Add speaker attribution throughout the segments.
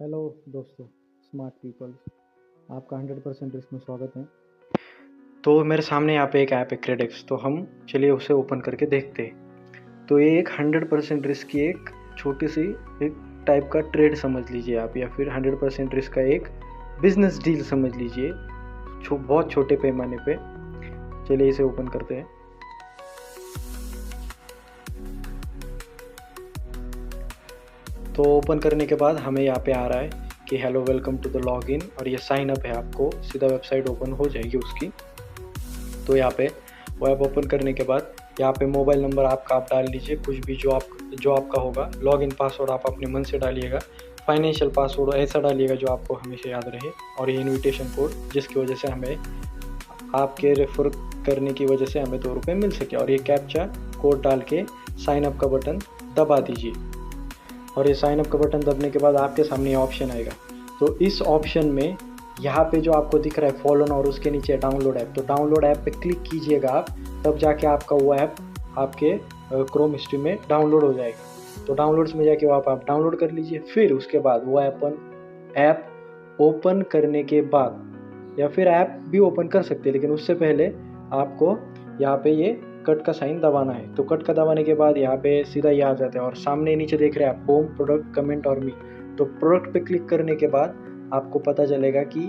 Speaker 1: Hello दोस्तों, smart people, आपका 100% risk में स्वागत है। तो मेरे सामने यहाँ पे एक ऐप है क्रेडेक्स, तो हम चलिए उसे ओपन करके देखते हैं। तो ये एक 100% रिस्क की एक छोटी सी एक टाइप का ट्रेड समझ लीजिए आप, या फिर 100% रिस्क का एक बिजनेस डील समझ लीजिए, बहुत छोटे पैमाने पे। चलिए इसे ओपन करते हैं। तो ओपन करने के बाद हमें यहाँ पे आ रहा है कि hello welcome to the login, और ये साइन अप है। आपको सीधा वेबसाइट ओपन हो जाएगी उसकी। तो यहाँ पे वो ऐप ओपन करने के बाद यहाँ पे मोबाइल नंबर आपका आप डाल लीजिए, कुछ भी जो आपका होगा। लॉगिन पासवर्ड आप अपने मन से डालिएगा, फाइनेंशियल पासवर्ड ऐसा डालिएगा जो आपको हमेशा याद रहे, और ये इनविटेशन कोड जिसकी वजह से हमें आपके रेफर करने की वजह से हमें 2 रुपये मिल सके, और ये कैप्चा कोड डाल के साइन अप का बटन दबा दीजिए। और ये साइन अप का बटन दबने के बाद आपके सामने ये ऑप्शन आएगा। तो इस ऑप्शन में यहाँ पे जो आपको दिख रहा है फॉलो और उसके नीचे डाउनलोड ऐप, तो डाउनलोड ऐप पे क्लिक कीजिएगा आप, तब जाके आपका वो ऐप आपके क्रोम हिस्ट्री में डाउनलोड हो जाएगा। तो डाउनलोड्स में जाके वो आप डाउनलोड कर लीजिए। फिर उसके बाद वो ऐप ओपन करने के बाद, या फिर ऐप भी ओपन कर सकते हैं, लेकिन उससे पहले आपको यहाँ पे ये कट का साइन दबाना है। तो कट का दबाने के बाद यहाँ पे सीधा ये आ जाता है, और सामने नीचे देख रहे हैं आप होम, प्रोडक्ट, कमेंट और मी। तो प्रोडक्ट पे क्लिक करने के बाद आपको पता चलेगा कि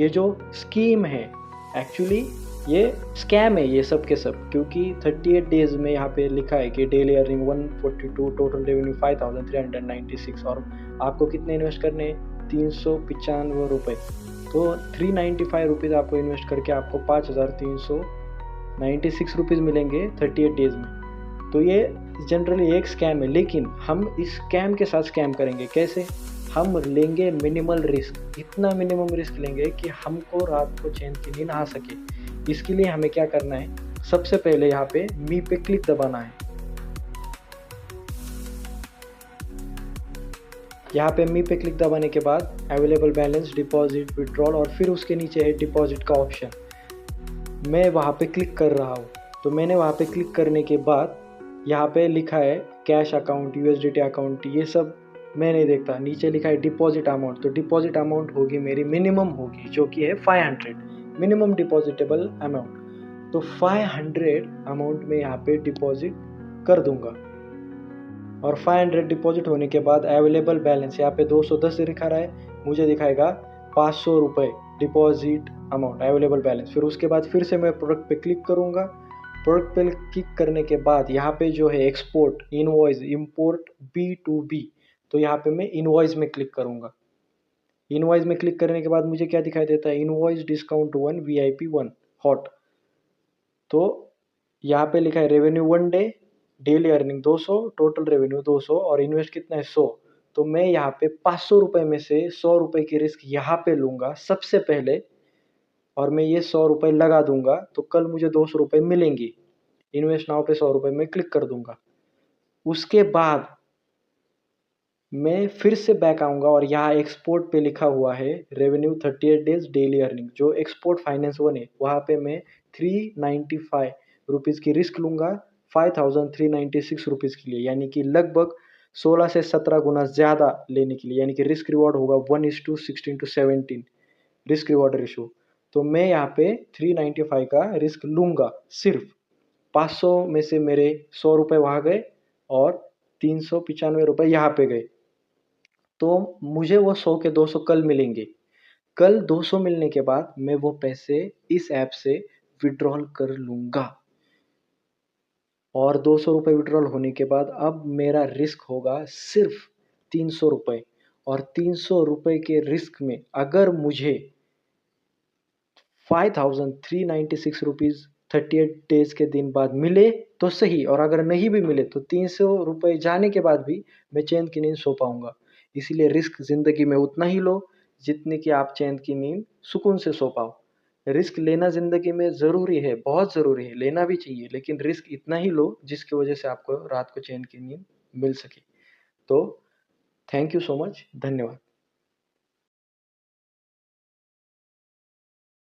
Speaker 1: ये जो स्कीम है एक्चुअली ये स्कैम है, ये सब के सब, क्योंकि 38 डेज में यहाँ पे लिखा है कि डेली अर्निंग 142, टोटल रेवेन्यू 5396, और आपको कितने इन्वेस्ट करने हैं, 395 रुपये। तो 395 रुपीज़ आपको इन्वेस्ट करके आपको 5396 रुपीज़ मिलेंगे 38 डेज में। तो ये जनरली एक स्कैम है, लेकिन हम इस स्कैम के साथ स्कैम करेंगे कैसे? हम लेंगे मिनिमल रिस्क, इतना मिनिमम रिस्क लेंगे कि हमको रात को चैन की नींद आ सके। इसके लिए हमें क्या करना है, सबसे पहले यहाँ पे मी पे क्लिक दबाना है। यहाँ पे मी पे क्लिक दबाने के बाद अवेलेबल बैलेंस, डिपॉजिट, विड्रॉल, और फिर उसके नीचे है डिपॉजिट का ऑप्शन। मैं वहाँ पे क्लिक कर रहा हूँ। तो मैंने वहाँ पे क्लिक करने के बाद यहाँ पे लिखा है कैश अकाउंट, यूएसडीटी अकाउंट, ये सब मैं नहीं देखता। नीचे लिखा है डिपॉजिट अमाउंट, तो डिपॉजिट अमाउंट होगी मेरी मिनिमम होगी, जो कि है 500 मिनिमम डिपॉजिटेबल अमाउंट। तो 500 अमाउंट में यहाँ पे डिपॉजिट कर दूंगा, और 500 डिपॉजिट होने के बाद अवेलेबल बैलेंस यहाँ पे 210 दिखा रहा है, मुझे दिखाएगा 500 रुपये डिपॉजिट अमाउंट, अवेलेबल बैलेंस। फिर उसके बाद फिर से मैं प्रोडक्ट पे क्लिक करूँगा। प्रोडक्ट पे क्लिक करने के बाद यहाँ पे जो है एक्सपोर्ट, इनवॉइस, इंपोर्ट, B2B, तो यहाँ पे मैं इनवॉइस में क्लिक करूँगा। इनवॉइस में क्लिक करने के बाद मुझे क्या दिखाई देता है, इनवॉइस डिस्काउंट 1, VIP 1 हॉट। तो यहाँ पे लिखा है revenue 1 day, daily earning 200, total revenue 200, और इन्वेस्ट कितना है 100। तो मैं यहाँ पे 500 रुपये में से 100 रुपये की रिस्क यहाँ पे लूँगा सबसे पहले, और मैं ये 100 रुपये लगा दूंगा, तो कल मुझे 200 रुपये मिलेंगे। इन्वेस्ट नाउ पे 100 रुपये में क्लिक कर दूंगा। उसके बाद मैं फिर से बैक आऊँगा, और यहाँ एक्सपोर्ट पे लिखा हुआ है रेवेन्यू 38 डेज डेली अर्निंग, जो एक्सपोर्ट फाइनेंस 1 है, वहाँ पे मैं 395 रुपीज़ की रिस्क लूँगा 5396 रुपीज़ के लिए, यानी कि लगभग 16 से 17 गुना ज़्यादा लेने के लिए, यानी कि रिस्क रिवॉर्ड होगा 1:16:17 रिस्क रिवॉर्ड रेशो। तो मैं यहाँ पे 395 का रिस्क लूँगा सिर्फ। 500 में से मेरे 100 रुपये वहाँ गए, और 395 रुपये यहाँ पे गए। तो मुझे वो 100 के 200 कल मिलेंगे। कल 200 मिलने के बाद मैं वो पैसे इस ऐप से विड्रॉल कर लूँगा, और 200 रुपये विड्रॉल होने के बाद अब मेरा रिस्क होगा सिर्फ 300 रुपये। और 300 रुपये के रिस्क में अगर मुझे 5396 रुपीज़ 38 डेज के दिन बाद मिले तो सही, और अगर नहीं भी मिले तो 300 रुपये जाने के बाद भी मैं चैन की नींद सो पाऊँगा। इसीलिए रिस्क ज़िंदगी में उतना ही लो जितने कि आप चैन की नींद सुकून से सो पाओ। रिस्क लेना ज़िंदगी में ज़रूरी है, बहुत ज़रूरी है, लेना भी चाहिए, लेकिन रिस्क इतना ही लो जिसकी वजह से आपको रात को चैन की नींद मिल सके। तो थैंक यू सो मच, धन्यवाद।